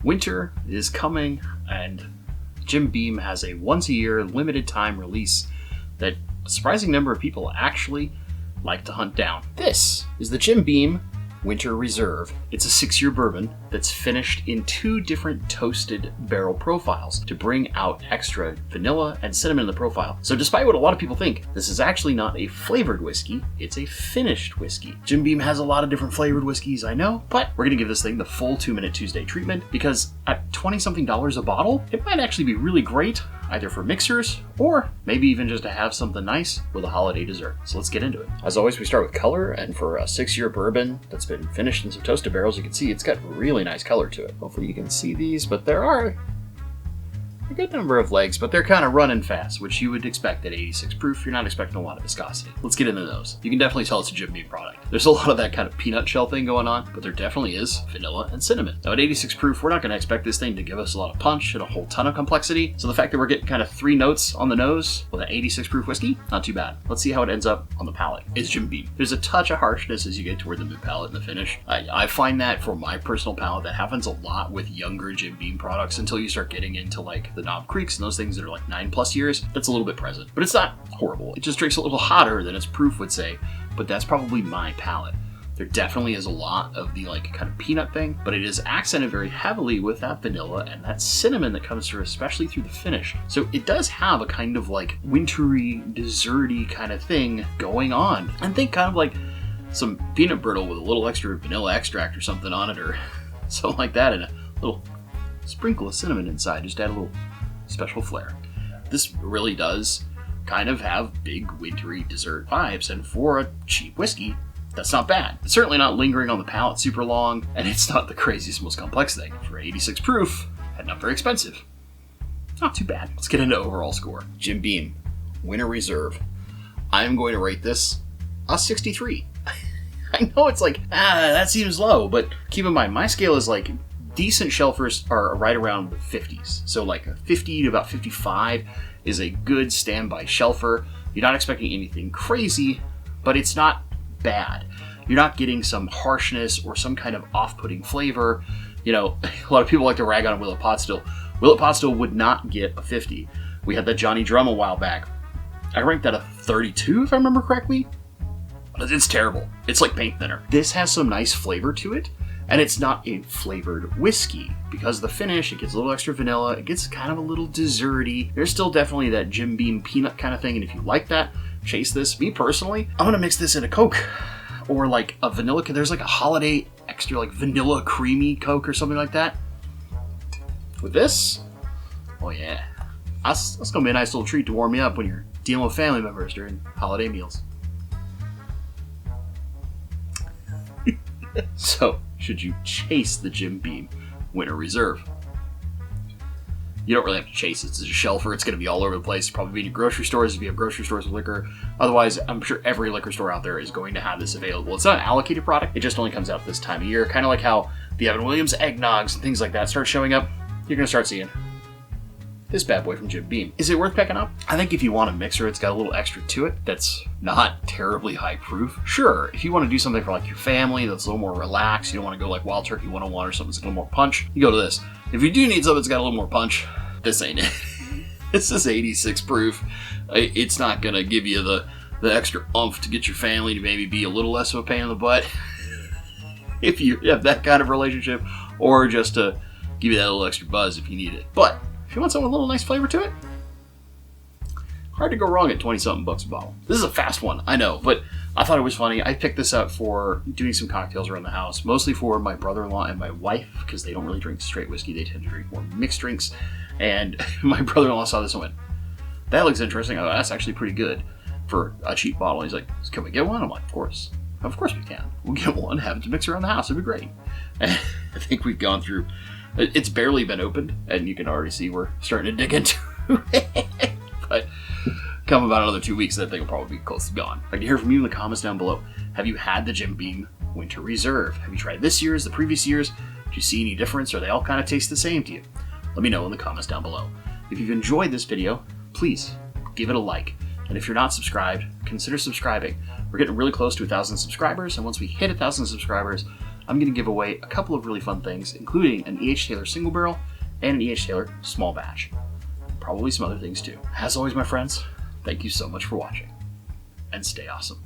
Winter is coming, and Jim Beam has a once-a-year, limited-time release that a surprising number of people actually like to hunt down. This is the Jim Beam Winter Reserve. It's a 6-year bourbon that's finished in 2 different toasted barrel profiles to bring out extra vanilla and cinnamon in the profile. So despite what a lot of people think, this is actually not a flavored whiskey, it's a finished whiskey. Jim Beam has a lot of different flavored whiskeys, I know, but we're gonna give this thing the full 2-minute Tuesday treatment because at $20-something a bottle, it might actually be really great either for mixers or maybe even just to have something nice with a holiday dessert. So let's get into it. As always, we start with color, and for a 6-year bourbon that's been finished in some toasted barrels, you can see it's got really nice color to it. Hopefully you can see these, but there are a good number of legs, but they're kind of running fast, which you would expect at 86 proof. You're not expecting a lot of viscosity. Let's get into those. You can definitely tell it's a Jim Beam product. There's a lot of that kind of peanut shell thing going on, but there definitely is vanilla and cinnamon. Now at 86 proof, we're not going to expect this thing to give us a lot of punch and a whole ton of complexity. So the fact that we're getting kind of 3 notes on the nose with an 86 proof whiskey, not too bad. Let's see how it ends up on the palate. It's Jim Beam. There's a touch of harshness as you get toward the mid palate and the finish. I find that for my personal palate, that happens a lot with younger Jim Beam products until you start getting into like the Knob Creeks and those things that are like 9+ years. That's a little bit present, but it's not horrible. It just drinks a little hotter than its proof would say, but that's probably my palate. There definitely is a lot of the like kind of peanut thing, but it is accented very heavily with that vanilla and that cinnamon that comes through, especially through the finish. So it does have a kind of like wintry, desserty kind of thing going on. And think kind of like some peanut brittle with a little extra vanilla extract or something on it, or something like that, and a little sprinkle of cinnamon inside. Just add a little special flair. This really does kind of have big wintry dessert vibes, and for a cheap whiskey, that's not bad. It's certainly not lingering on the palate super long, and it's not the craziest, most complex thing. For 86 proof, and not very expensive, not too bad. Let's get into overall score. Jim Beam Winter Reserve. I'm going to rate this a 63. I know it's like, that seems low, but keep in mind, my scale is like decent shelfers are right around the 50s. So like a 50 to about 55 is a good standby shelfer. You're not expecting anything crazy, but it's not bad. You're not getting some harshness or some kind of off-putting flavor. You know, a lot of people like to rag on Willet Pot Still. Willet Pot Still would not get a 50. We had that Johnny Drum a while back. I ranked that a 32 if I remember correctly. It's terrible. It's like paint thinner. This has some nice flavor to it. And it's not a flavored whiskey. Because of the finish, it gets a little extra vanilla, it gets kind of a little desserty. There's still definitely that Jim Beam peanut kind of thing, and if you like that, chase this. Me personally, I'm gonna mix this in a Coke. Or like a vanilla, there's like a holiday extra like vanilla creamy Coke or something like that. With this, oh yeah. That's gonna be a nice little treat to warm you up when you're dealing with family members during holiday meals. So, should you chase the Jim Beam Winter Reserve? You don't really have to chase it. It's a shelfer. It's going to be all over the place. Probably be in your grocery stores if you have grocery stores with liquor. Otherwise, I'm sure every liquor store out there is going to have this available. It's not an allocated product. It just only comes out this time of year. Kind of like how the Evan Williams eggnogs and things like that start showing up. You're going to start seeing this bad boy from Jim Beam. Is it worth picking up? I think if you want a mixer, it's got a little extra to it that's not terribly high proof. Sure, if you want to do something for like your family that's a little more relaxed, you don't want to go like Wild Turkey 101 or something that's a little more punch, you go to this. If you do need something that's got a little more punch, this ain't it. This is 86 proof. It's not going to give you the extra oomph to get your family to maybe be a little less of a pain in the butt if you have that kind of relationship, or just to give you that little extra buzz if you need it. But if you want something with a little nice flavor to it, hard to go wrong at 20-something bucks a bottle. This is a fast one, I know, but I thought it was funny. I picked this up for doing some cocktails around the house, mostly for my brother-in-law and my wife, because they don't really drink straight whiskey. They tend to drink more mixed drinks. And my brother-in-law saw this and went, that looks interesting. Oh, that's actually pretty good for a cheap bottle. He's like, can we get one? I'm like, of course. Of course we can. We'll get one, have it to mix around the house. It'd be great. And I think we've gone through, it's barely been opened, and you can already see we're starting to dig into it. But come about another 2 weeks, that thing will probably be close to gone. I'd like to hear from you in the comments down below. Have you had the Jim Beam Winter Reserve? Have you tried this year's, the previous years? Do you see any difference, or they all kind of taste the same to you? Let me know in the comments down below. If you've enjoyed this video, please give it a like. And if you're not subscribed, consider subscribing. We're getting really close to 1,000 subscribers, and once we hit 1,000 subscribers, I'm going to give away a couple of really fun things, including an E.H. Taylor single barrel and an E.H. Taylor small batch. Probably some other things too. As always, my friends, thank you so much for watching, and stay awesome.